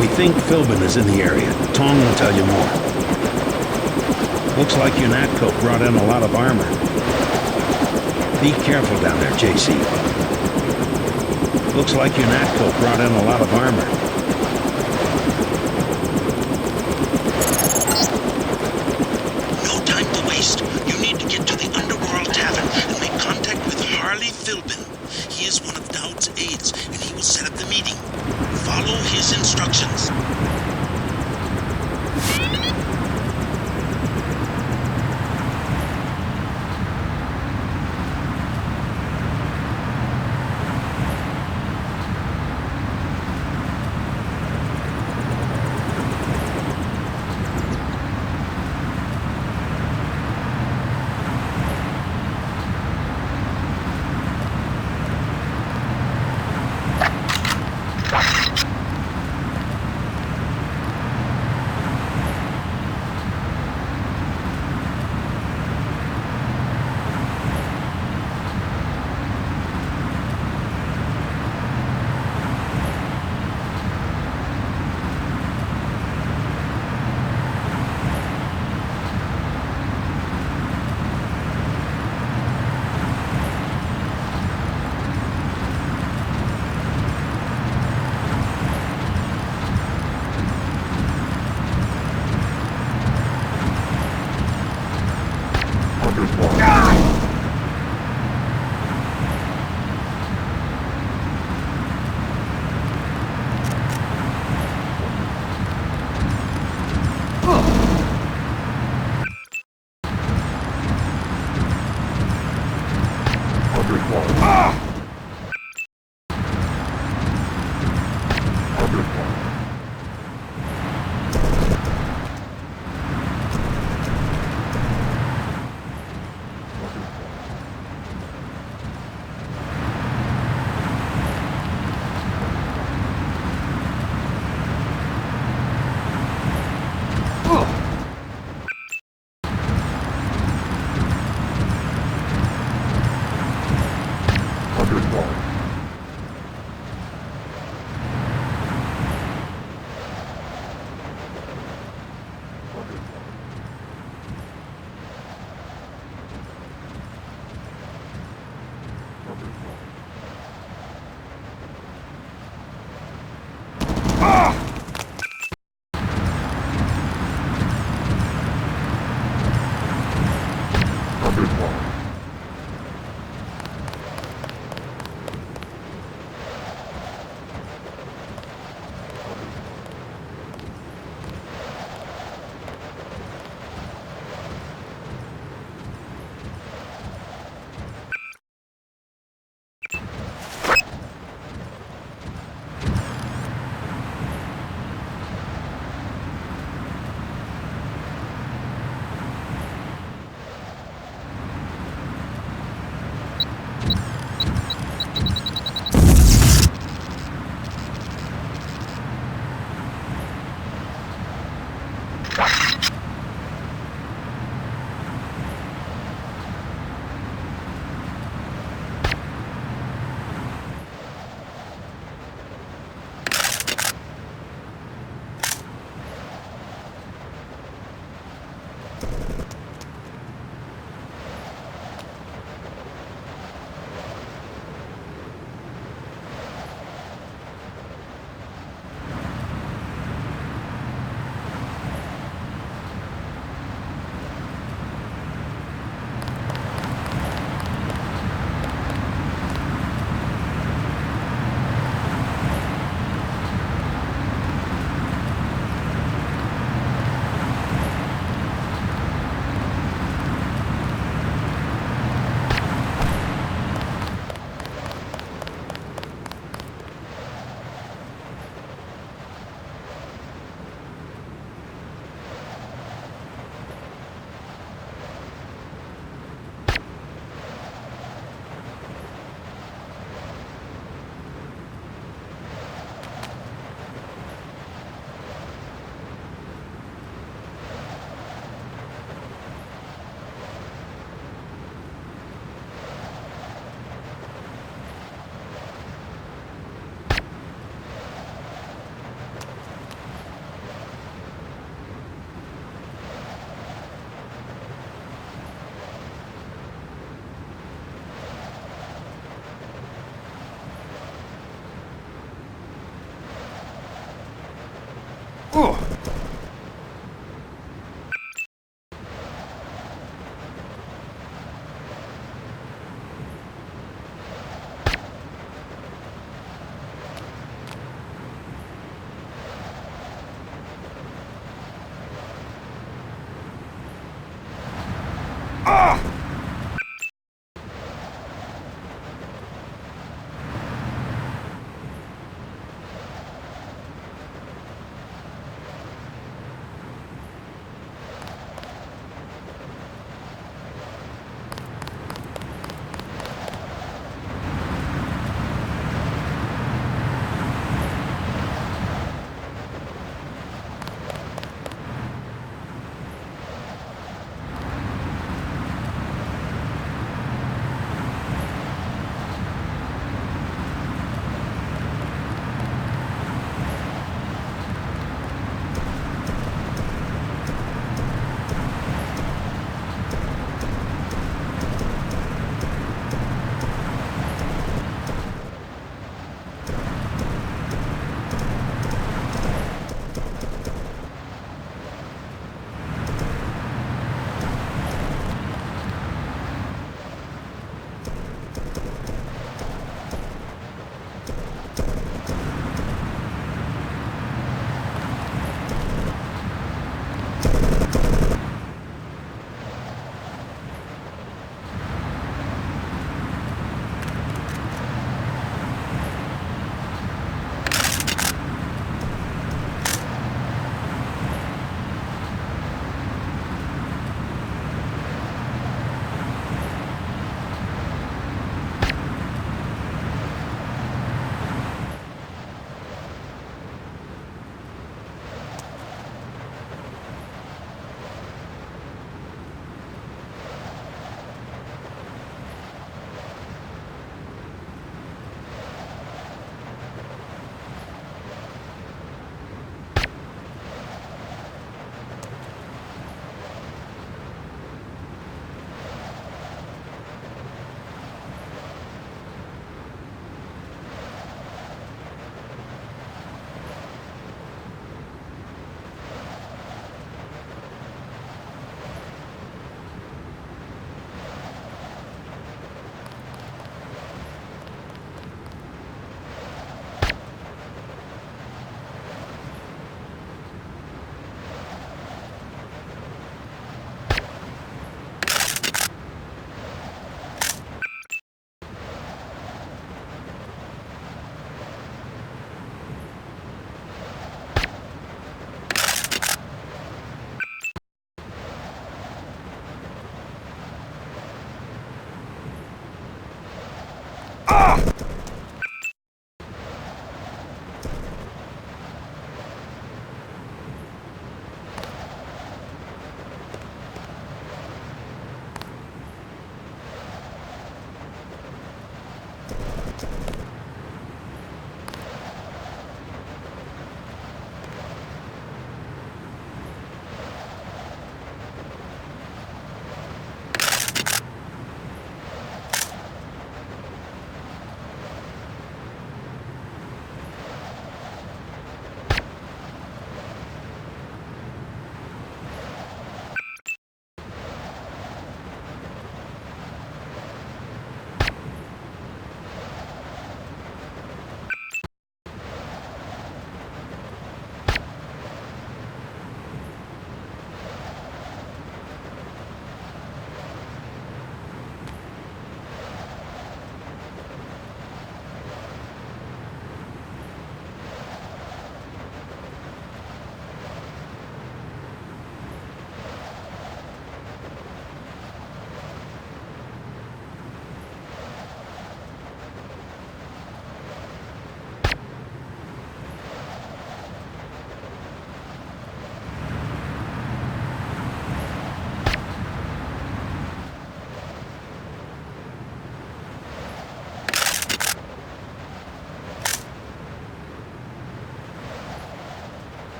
We think Philbin is in the area. Tong will tell you more. Looks like UNATCO brought in a lot of armor. Be careful down there, JC. Looks like UNATCO brought in a lot of armor. No time to waste. You need to get to the Underworld Tavern and make contact with Harley Philbin. He is one of Dowd's aides, and he will set up the meeting. Follow his instructions.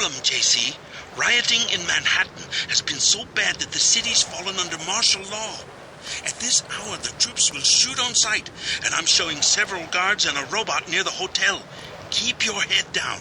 problem, JC. Rioting in Manhattan has been so bad that the city's fallen under martial law. At this hour, the troops will shoot on sight, and I'm showing several guards and a robot near the hotel. Keep your head down.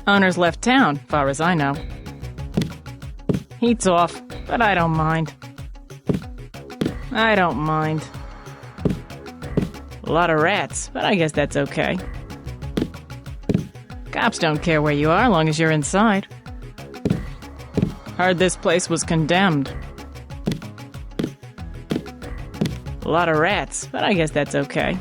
Owner's left town, far as I know. Heat's off, but I don't mind. A lot of rats, but I guess that's okay. Cops don't care where you are, long as you're inside. Heard this place was condemned. A lot of rats, but I guess that's okay.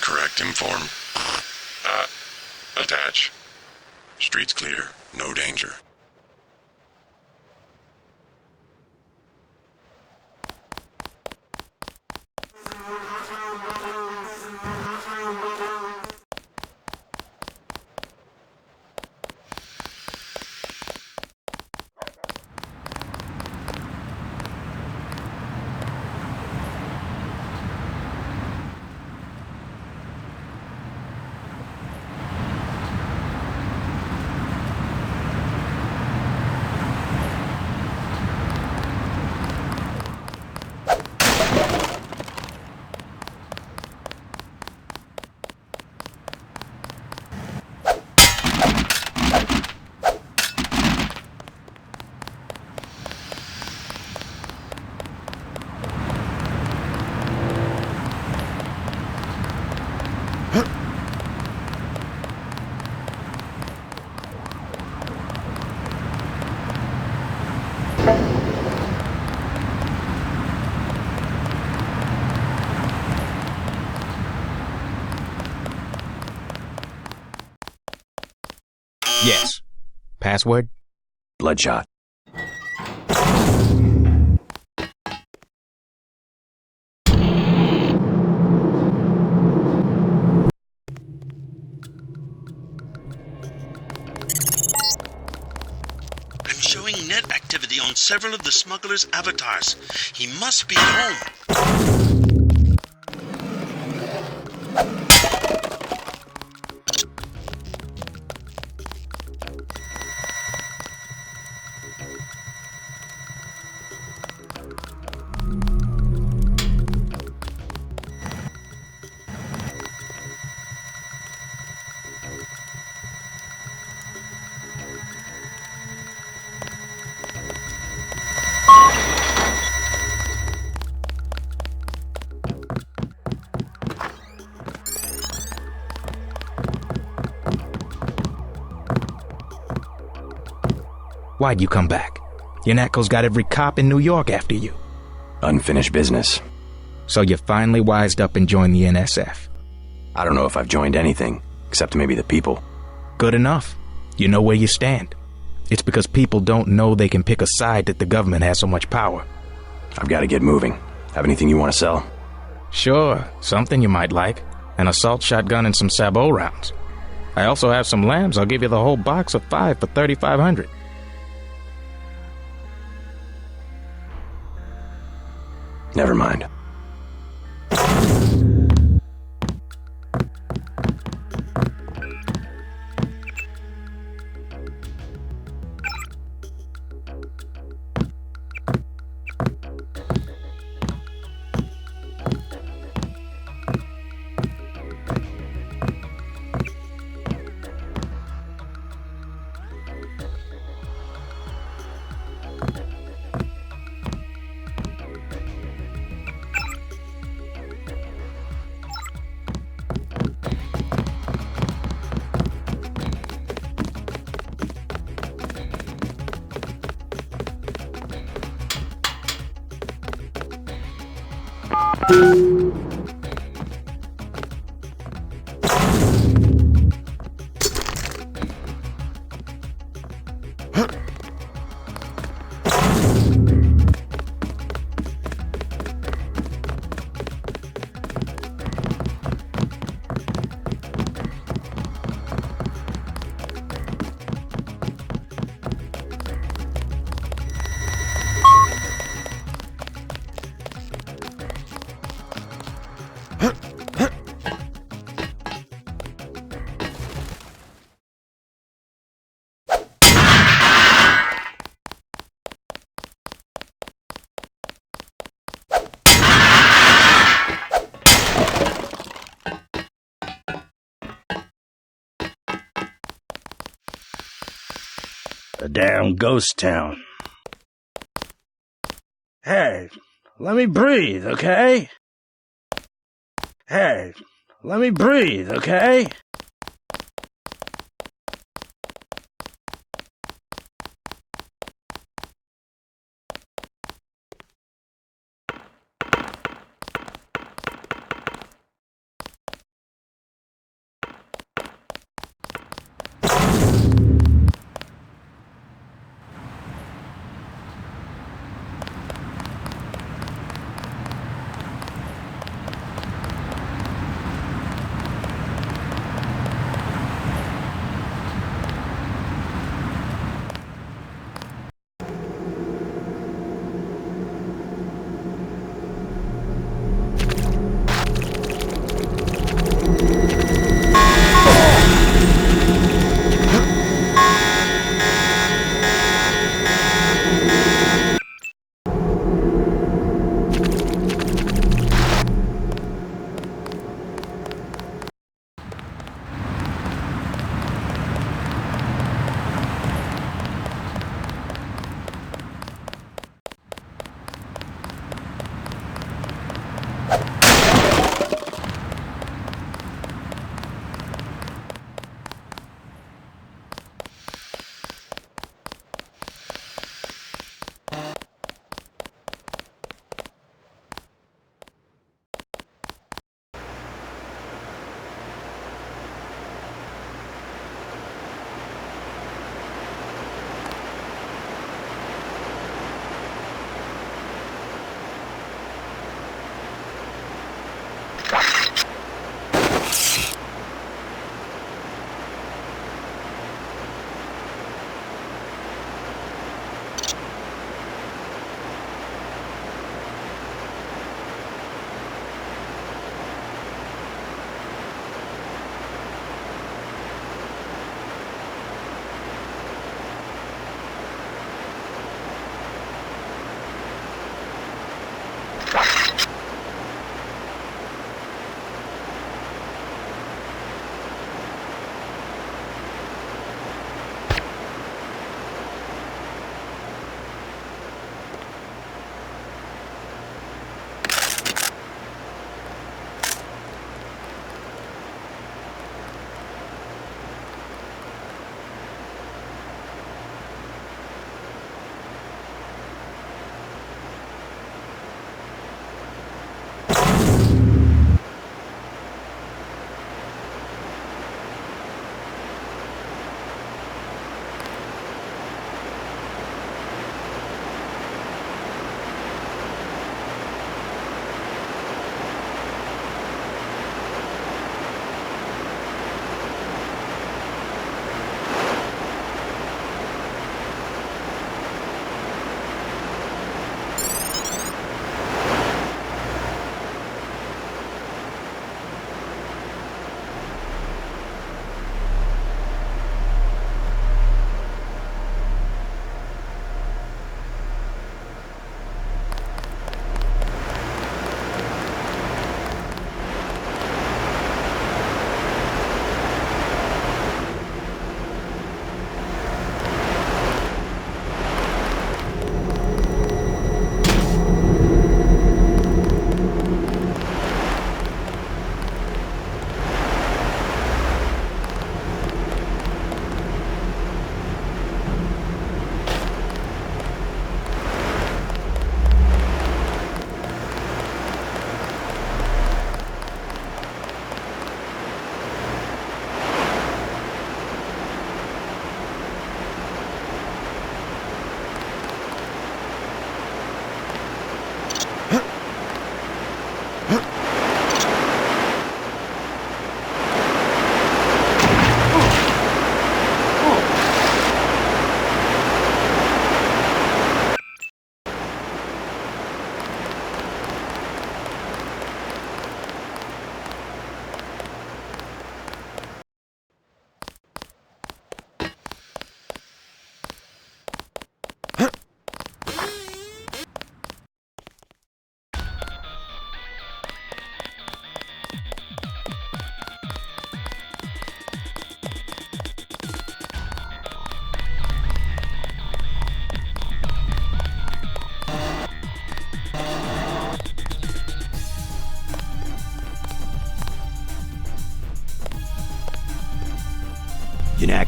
Incorrect, inform. Attach. Streets clear. No danger. Yes. Password? Bloodshot. I'm showing net activity on several of the smuggler's avatars. He must be home. Why'd you come back? Your Natco's got every cop in New York after you. Unfinished business. So you finally wised up and joined the NSF. I don't know if I've joined anything, except maybe the people. Good enough. You know where you stand. It's because people don't know they can pick a side that the government has so much power. I've got to get moving. Have anything you want to sell? Sure, something you might like. An assault shotgun and some sabot rounds. I also have some lambs. I'll give you the whole box of 5 for $3,500. Never mind. A damn ghost town. Hey, let me breathe, okay? Hey, let me breathe, okay?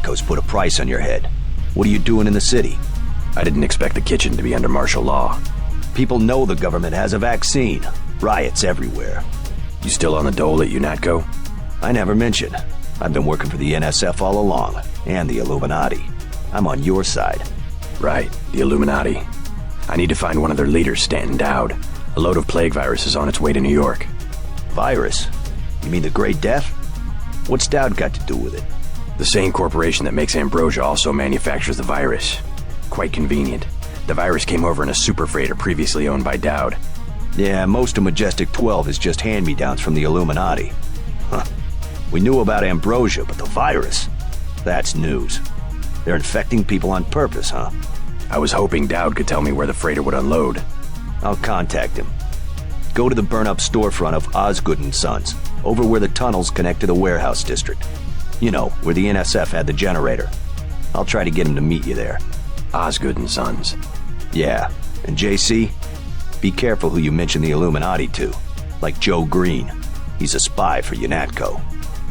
UNATCO's put a price on your head. What are you doing in the city? I didn't expect the kitchen to be under martial law. People know the government has a vaccine. Riots everywhere. You still on the dole at UNATCO? I never mentioned. I've been working for the NSF all along, and the Illuminati. I'm on your side. Right, the Illuminati. I need to find one of their leaders, Stanton Dowd. A load of plague virus is on its way to New York. Virus? You mean the Great Death? What's Dowd got to do with it? The same corporation that makes ambrosia also manufactures the virus. Quite convenient. The virus came over in a super freighter previously owned by Dowd. Yeah, most of Majestic 12 is just hand-me-downs from the Illuminati. Huh. We knew about ambrosia, but the virus? That's news. They're infecting people on purpose, huh? I was hoping Dowd could tell me where the freighter would unload. I'll contact him. Go to the burn-up storefront of Osgood & Sons, over where the tunnels connect to the warehouse district. You know, where the NSF had the generator. I'll try to get him to meet you there. Osgood & Sons. Yeah, and JC, be careful who you mention the Illuminati to. Like Joe Green. He's a spy for UNATCO.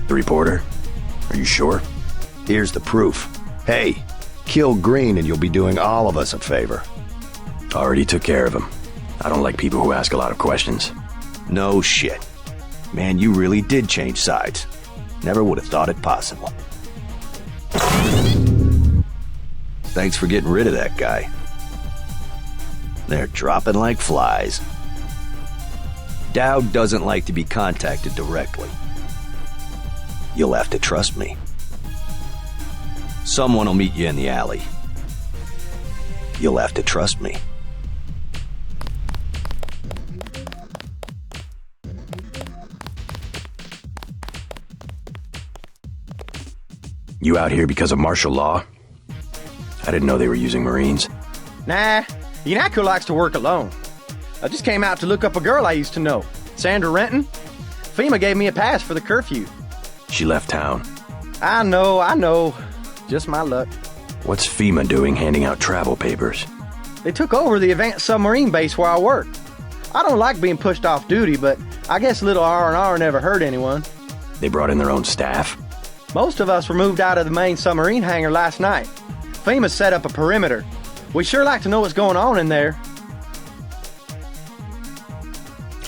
The reporter? Are you sure? Here's the proof. Hey, kill Green and you'll be doing all of us a favor. Already took care of him. I don't like people who ask a lot of questions. No shit. Man, you really did change sides. Never would have thought it possible. Thanks for getting rid of that guy. They're dropping like flies. Dowd doesn't like to be contacted directly. You'll have to trust me. Someone will meet you in the alley. You'll have to trust me. You out here because of martial law? I didn't know they were using Marines. Nah, UNATCO likes to work alone. I just came out to look up a girl I used to know, Sandra Renton. FEMA gave me a pass for the curfew. She left town. I know. Just my luck. What's FEMA doing handing out travel papers? They took over the advanced submarine base where I work. I don't like being pushed off duty, but I guess little R&R never hurt anyone. They brought in their own staff? Most of us were moved out of the main submarine hangar last night. FEMA set up a perimeter. We sure like to know what's going on in there.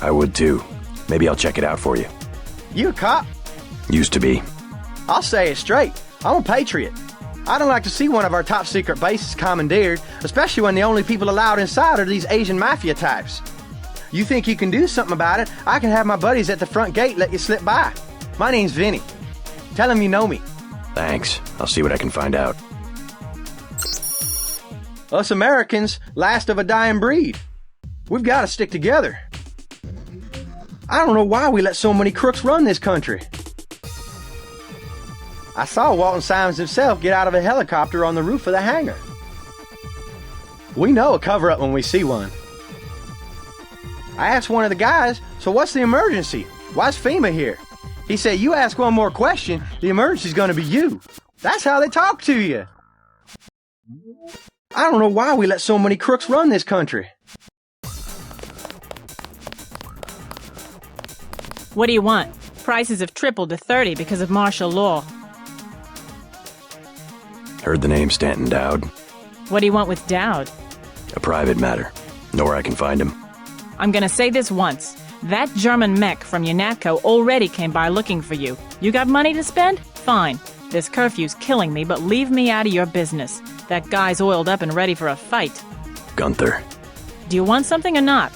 I would too. Maybe I'll check it out for you. You a cop? Used to be. I'll say it straight. I'm a patriot. I don't like to see one of our top secret bases commandeered, especially when the only people allowed inside are these Asian mafia types. You think you can do something about it, I can have my buddies at the front gate let you slip by. My name's Vinny. Tell him you know me. Thanks. I'll see what I can find out. Us Americans, last of a dying breed. We've got to stick together. I don't know why we let so many crooks run this country. I saw Walton Simons himself get out of a helicopter on the roof of the hangar. We know a cover-up when we see one. I asked one of the guys, so what's the emergency? Why's FEMA here? He said, you ask one more question, the emergency's gonna be you. That's how they talk to you. I don't know why we let so many crooks run this country. What do you want? Prices have tripled to 30 because of martial law. Heard the name Stanton Dowd. What do you want with Dowd? A private matter. Know where I can find him. I'm gonna say this once. That German mech from UNATCO already came by looking for you. You got money to spend? Fine. This curfew's killing me, but leave me out of your business. That guy's oiled up and ready for a fight. Gunther. Do you want something or not?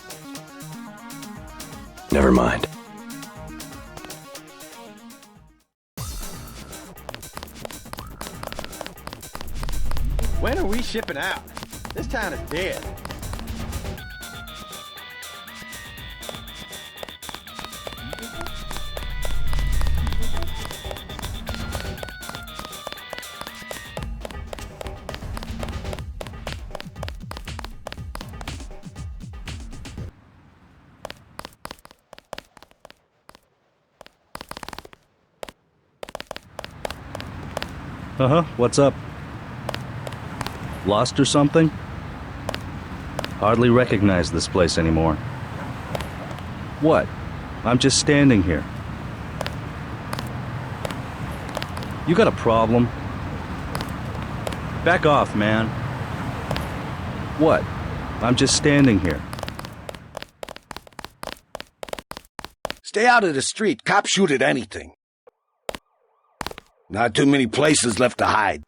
Never mind. When are we shipping out? This town is dead. What's up? Lost or something? Hardly recognize this place anymore. What? I'm just standing here. You got a problem? Back off, man. What? I'm just standing here. Stay out of the street. Cops shoot at anything. Not too many places left to hide.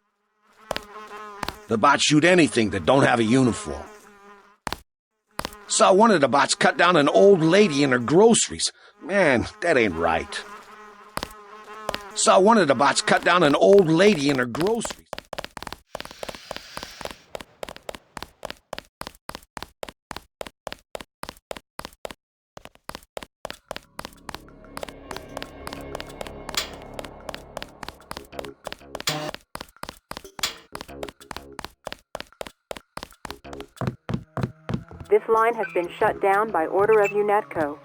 The bots shoot anything that don't have a uniform. Saw one of the bots cut down an old lady in her groceries. Man, that ain't right. Saw one of the bots cut down an old lady in her groceries. This line has been shut down by order of UNATCO.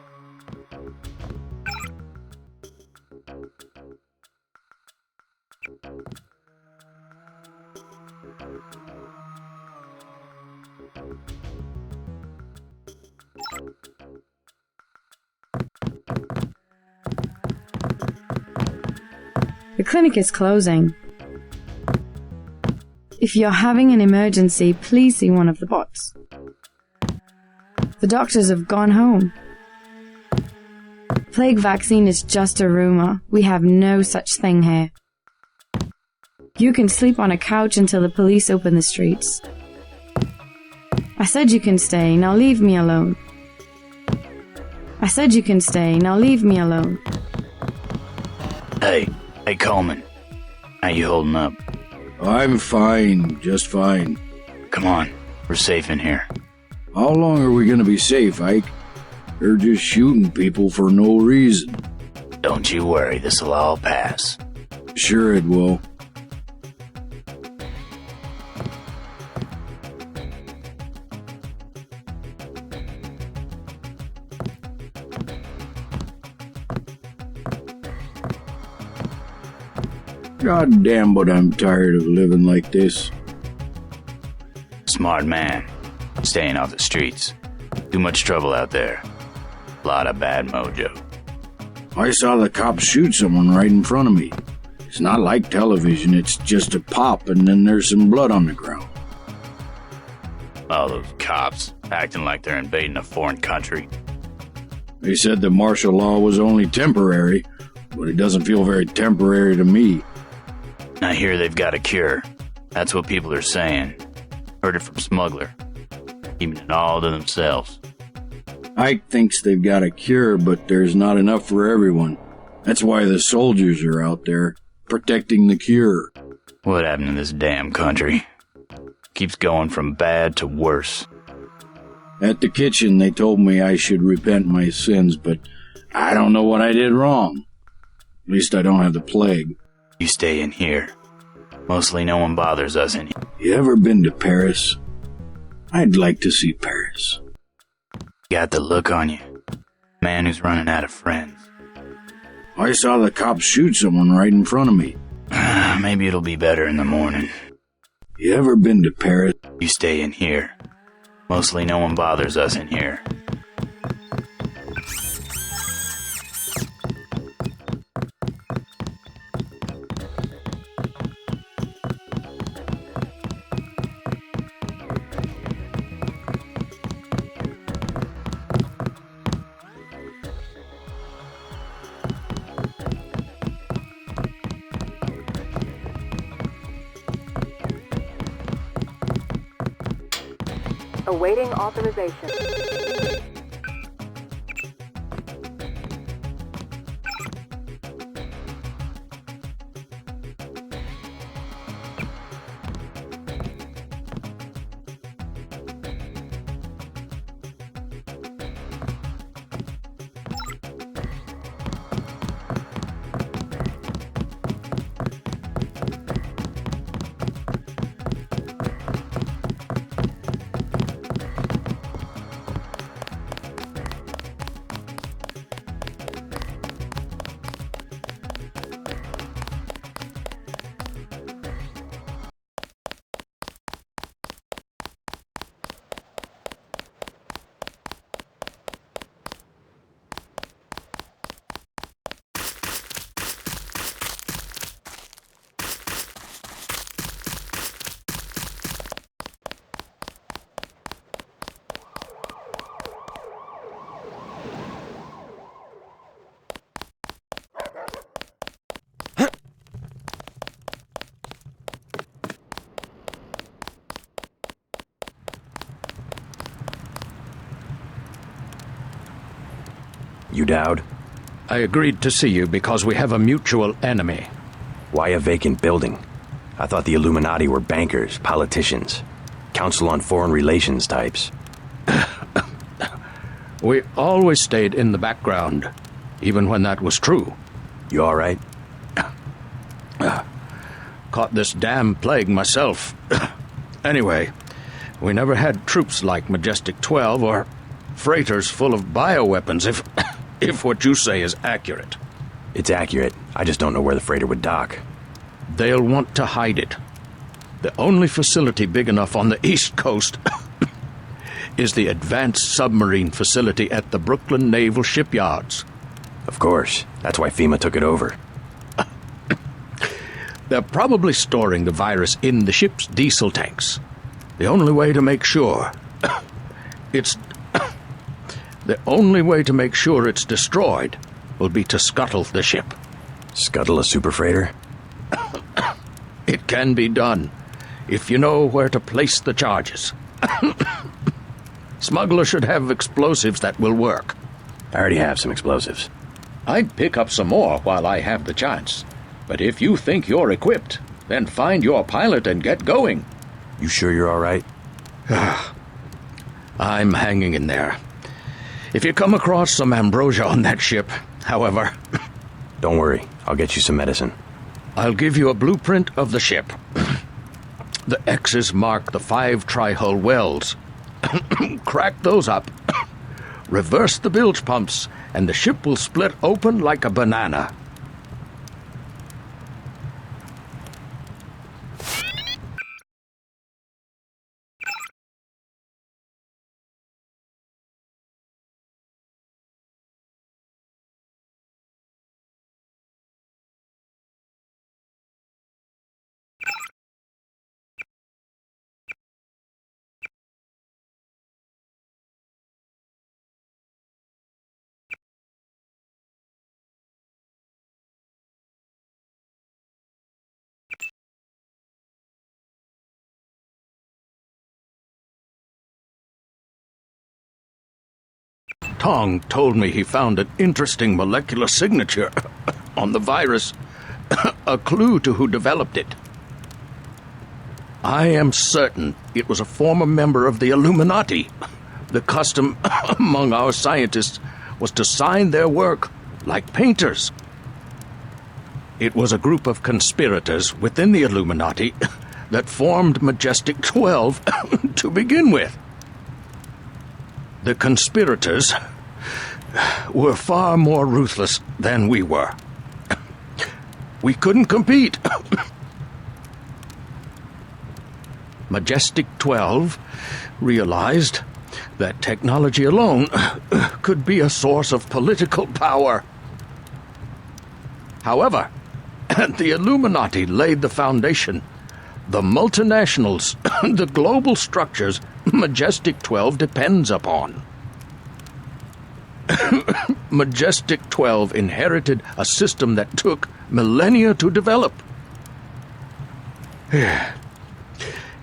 The clinic is closing. If you're having an emergency, please see one of the bots. The doctors have gone home. Plague vaccine is just a rumor. We have no such thing here. You can sleep on a couch until the police open the streets. I said you can stay, now leave me alone. I said you can stay, now leave me alone. Hey Coleman. How you holding up? I'm fine, just fine. Come on, we're safe in here. How long are we gonna be safe, Ike? They're just shooting people for no reason. Don't you worry, this'll all pass. Sure it will. God damn, but I'm tired of living like this. Smart man. Staying off the streets. Too much trouble out there. Lot of bad mojo. I saw the cops shoot someone right in front of me. It's not like television, it's just a pop and then there's some blood on the ground. All those cops, acting like they're invading a foreign country. They said the martial law was only temporary, but it doesn't feel very temporary to me. I hear they've got a cure. That's what people are saying. Heard it from Smuggler. Keeping it all to themselves. Ike thinks they've got a cure, but there's not enough for everyone. That's why the soldiers are out there, protecting the cure. What happened to this damn country? Keeps going from bad to worse. At the kitchen, they told me I should repent my sins, but I don't know what I did wrong. At least I don't have the plague. You stay in here. Mostly no one bothers us in here. You ever been to Paris? I'd like to see Paris. Got the look on you. Man who's running out of friends. I saw the cops shoot someone right in front of me. Maybe it'll be better in the morning. You ever been to Paris? You stay in here. Mostly no one bothers us in here. Awaiting authorization. You Dowd? I agreed to see you because we have a mutual enemy. Why a vacant building? I thought the Illuminati were bankers, politicians, Council on Foreign Relations types. We always stayed in the background, even when that was true. You all right? Caught this damn plague myself. Anyway, we never had troops like Majestic 12 or freighters full of bioweapons, if what you say is accurate. It's accurate. I just don't know where the freighter would dock. They'll want to hide it. The only facility big enough on the East Coast is the Advanced Submarine Facility at the Brooklyn Naval Shipyards. Of course. That's why FEMA took it over. They're probably storing the virus in the ship's diesel tanks. The only way to make sure it's destroyed will be to scuttle the ship. Scuttle a super freighter? It can be done, if you know where to place the charges. Smuggler should have explosives that will work. I already have some explosives. I'd pick up some more while I have the chance. But if you think you're equipped, then find your pilot and get going. You sure you're all right? I'm hanging in there. If you come across some ambrosia on that ship, however... Don't worry, I'll get you some medicine. I'll give you a blueprint of the ship. The X's mark the 5 tri-hull wells. Crack those up. Reverse the bilge pumps, and the ship will split open like a banana. Tong told me he found an interesting molecular signature on the virus, a clue to who developed it. I am certain it was a former member of the Illuminati. The custom among our scientists was to sign their work like painters. It was a group of conspirators within the Illuminati that formed Majestic 12 to begin with. The conspirators were far more ruthless than we were. We couldn't compete. Majestic 12 realized that technology alone could be a source of political power. However, the Illuminati laid the foundation. The multinationals, the global structures Majestic 12 depends upon. Majestic 12 inherited a system that took millennia to develop.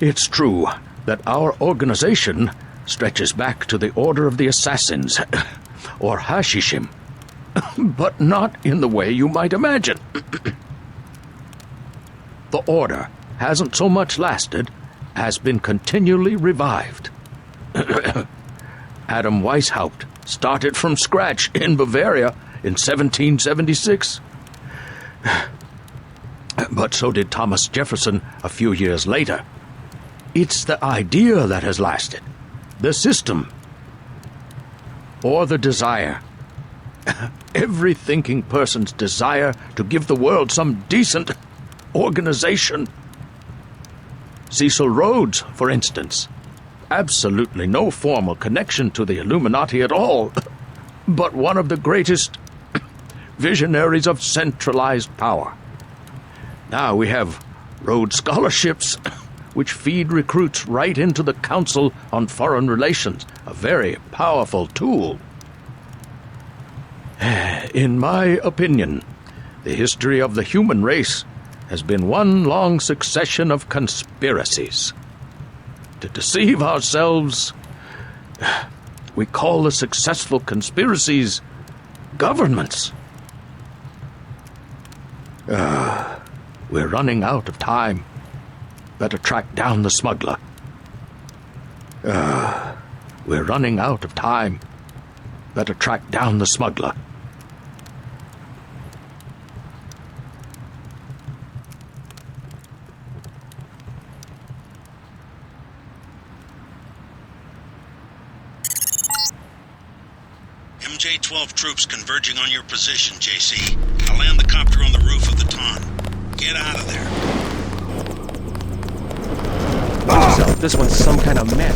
It's true that our organization stretches back to the Order of the Assassins, or Hashishim, but not in the way you might imagine. The Order hasn't so much lasted as been continually revived. Adam Weishaupt started from scratch in Bavaria in 1776. But so did Thomas Jefferson a few years later. It's the idea that has lasted, the system, or the desire. Every thinking person's desire to give the world some decent organization. Cecil Rhodes, for instance. Absolutely no formal connection to the Illuminati at all, but one of the greatest visionaries of centralized power. Now we have Rhodes Scholarships, which feed recruits right into the Council on Foreign Relations, a very powerful tool. In my opinion, the history of the human race has been one long succession of conspiracies. To deceive ourselves, we call the successful conspiracies governments. We're running out of time. Better track down the smuggler. We're running out of time. Better track down the smuggler. MJ-12 troops converging on your position, JC. I'll land the copter on the roof of the Ton. Get out of there. Watch yourself. This one's some kind of mech.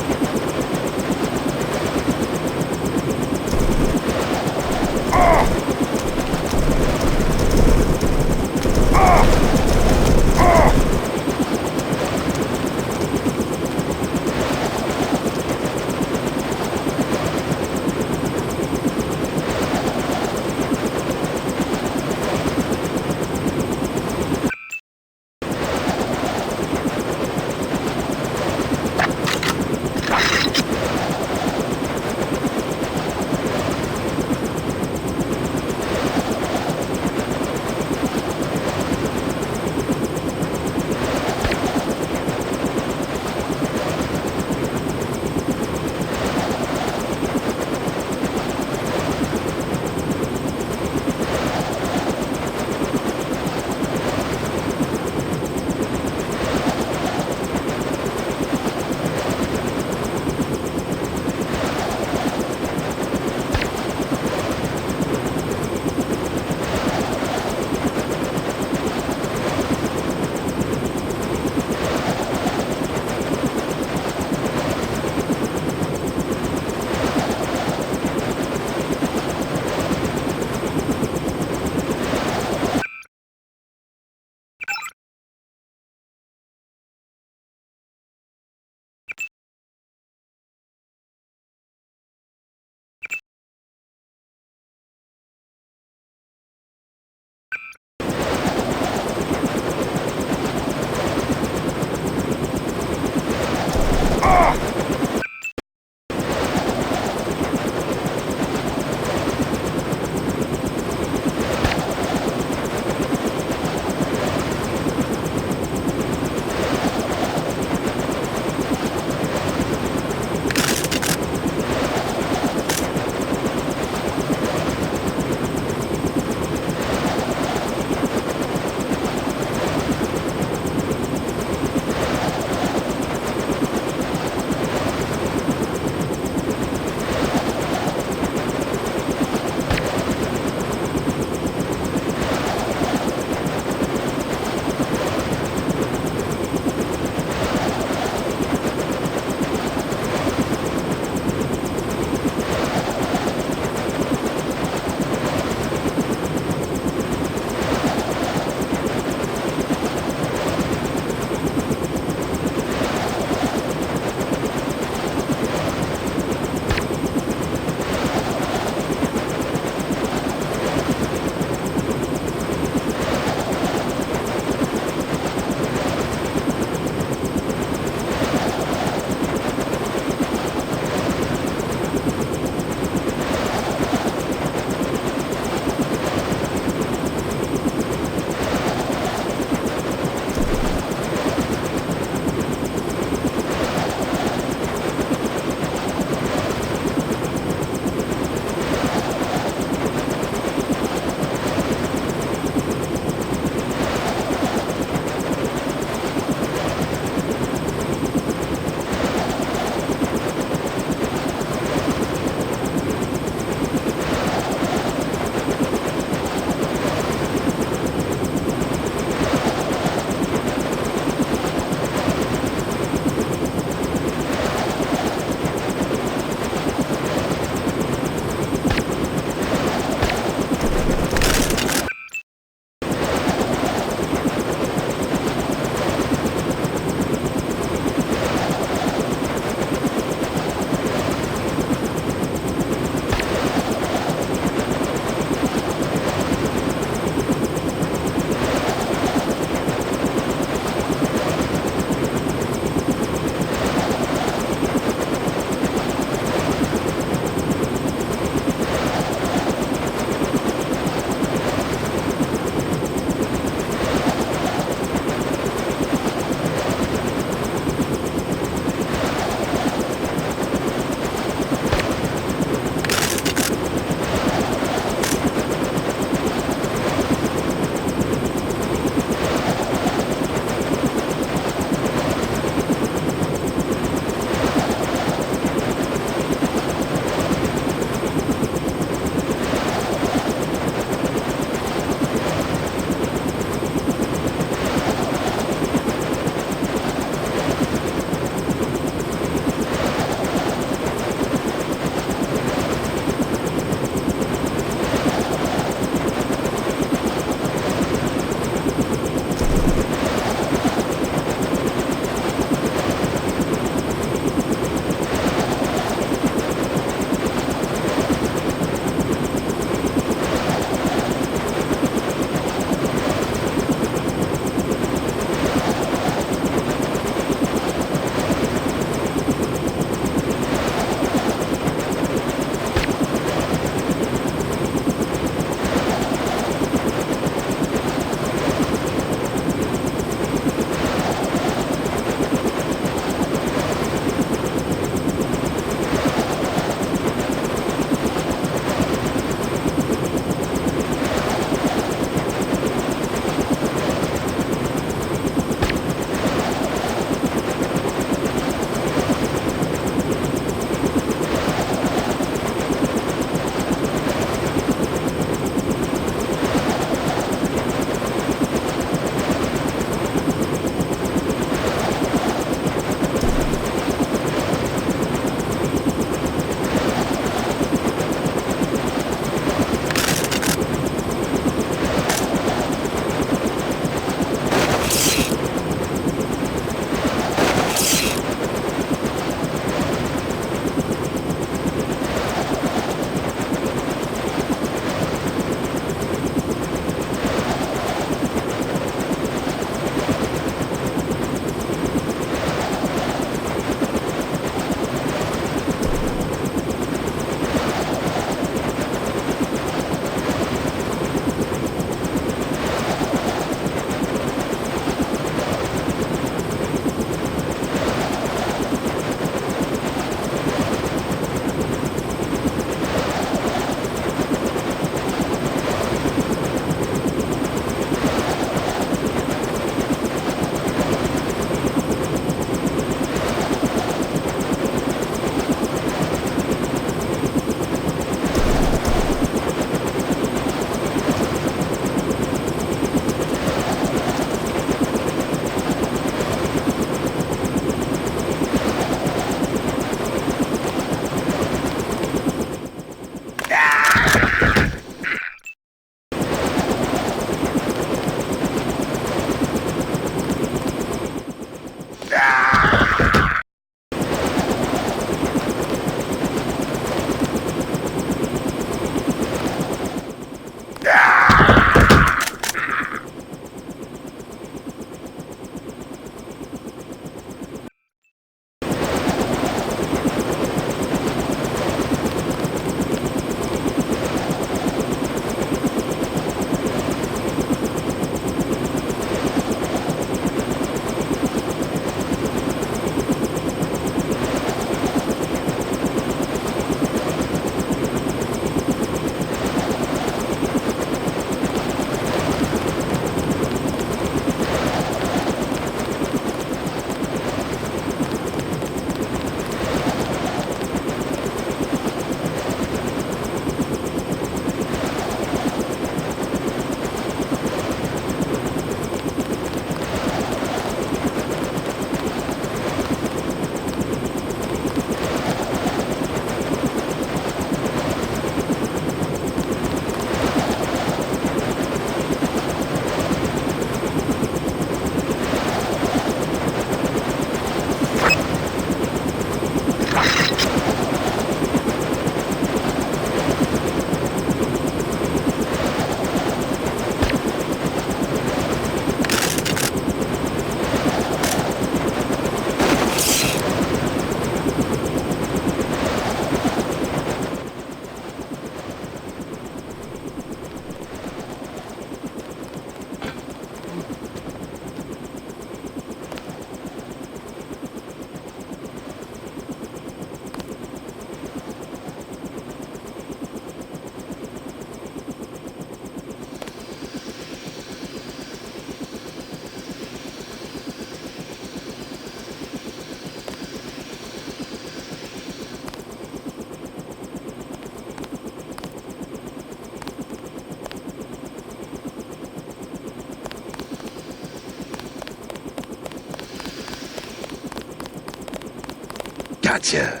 Gotcha.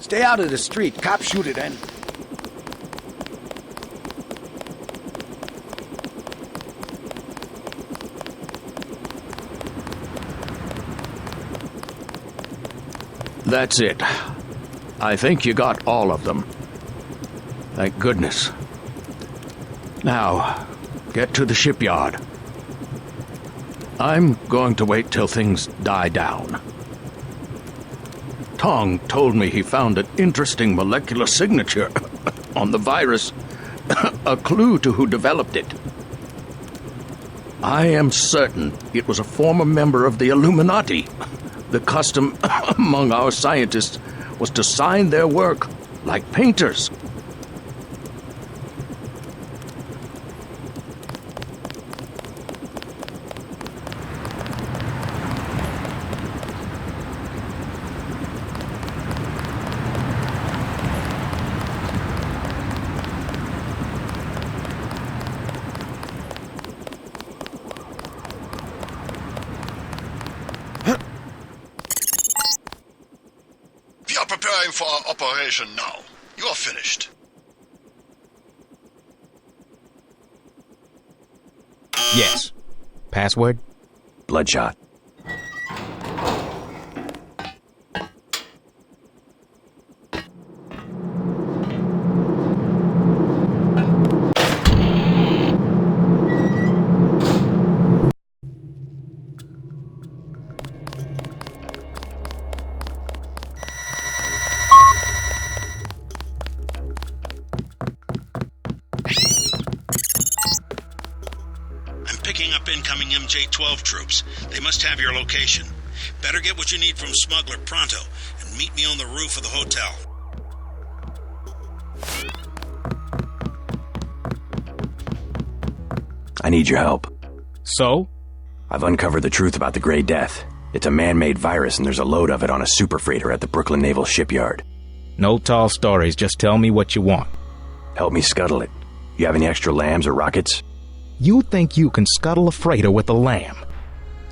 Stay out of the street. Cops shoot it in. That's it. I think you got all of them. Thank goodness. Now, get to the shipyard. I'm going to wait till things die down. Tong told me he found an interesting molecular signature on the virus, a clue to who developed it. I am certain it was a former member of the Illuminati. The custom among our scientists was to sign their work like painters. We are preparing for our operation now. You are finished. Yes. Password? Bloodshot. Picking up incoming MJ-12 troops. They must have your location. Better get what you need from Smuggler pronto, and meet me on the roof of the hotel. I need your help. So? I've uncovered the truth about the Grey Death. It's a man-made virus, and there's a load of it on a super freighter at the Brooklyn Naval Shipyard. No tall stories, just tell me what you want. Help me scuttle it. You have any extra lambs or rockets? You think you can scuttle a freighter with a lamb?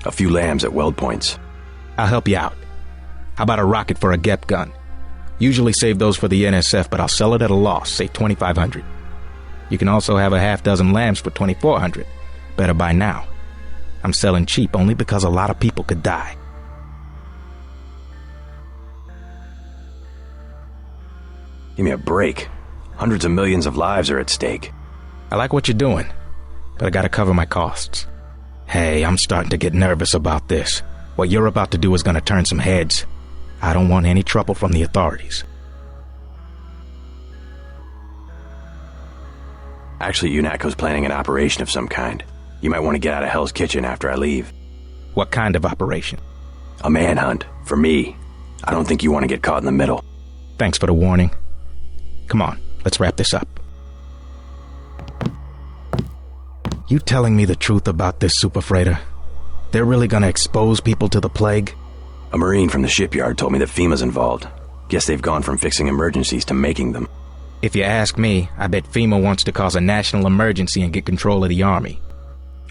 A few lambs at weld points. I'll help you out. How about a rocket for a GEP gun? Usually save those for the NSF, but I'll sell it at a loss, say $2,500. You can also have a half dozen lambs for $2,400. Better buy now. I'm selling cheap only because a lot of people could die. Give me a break. Hundreds of millions of lives are at stake. I like what you're doing, but I gotta cover my costs. Hey, I'm starting to get nervous about this. What you're about to do is gonna turn some heads. I don't want any trouble from the authorities. Actually, UNATCO's planning an operation of some kind. You might want to get out of Hell's Kitchen after I leave. What kind of operation? A manhunt. For me. I don't think you want to get caught in the middle. Thanks for the warning. Come on, let's wrap this up. You telling me the truth about this super freighter? They're really gonna expose people to the plague? A Marine from the shipyard told me that FEMA's involved. Guess they've gone from fixing emergencies to making them. If you ask me, I bet FEMA wants to cause a national emergency and get control of the army.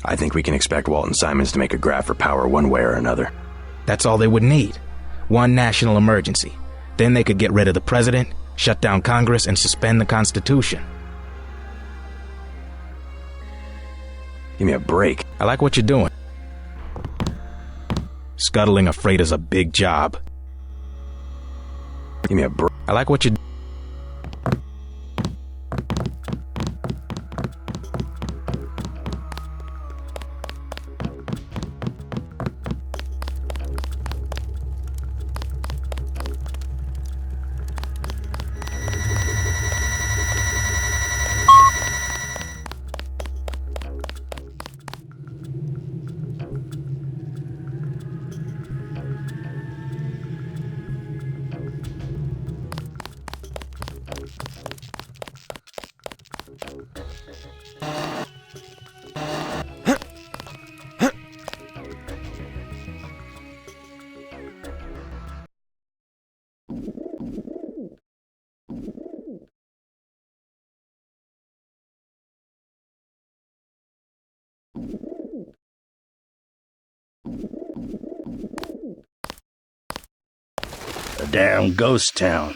I think we can expect Walton Simons to make a grab for power one way or another. That's all they would need. One national emergency. Then they could get rid of the president, shut down Congress, and suspend the Constitution. Give me a break. I like what you're doing. Scuttling a freighter's a big job. Give me a break. I like what you're doing. A damn ghost town.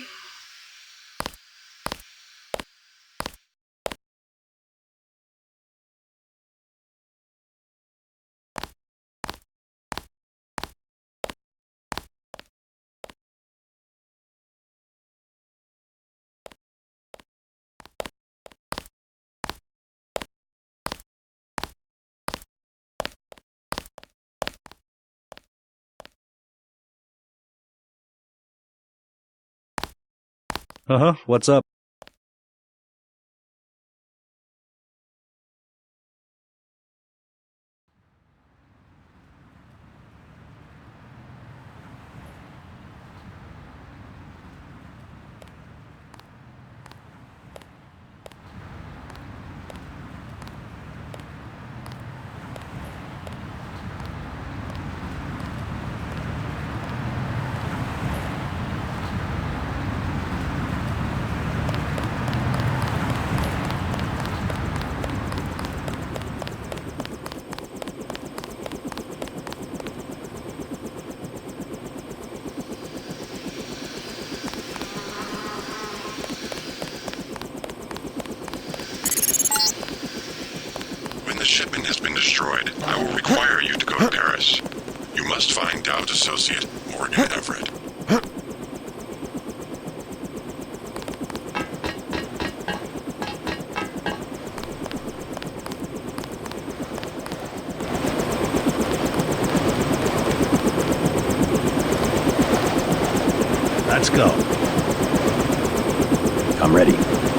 Uh-huh, what's up? When the shipment has been destroyed, I will require you to go to Paris. You must find Dowd's associate, Morgan Everett. Let's go. I'm ready.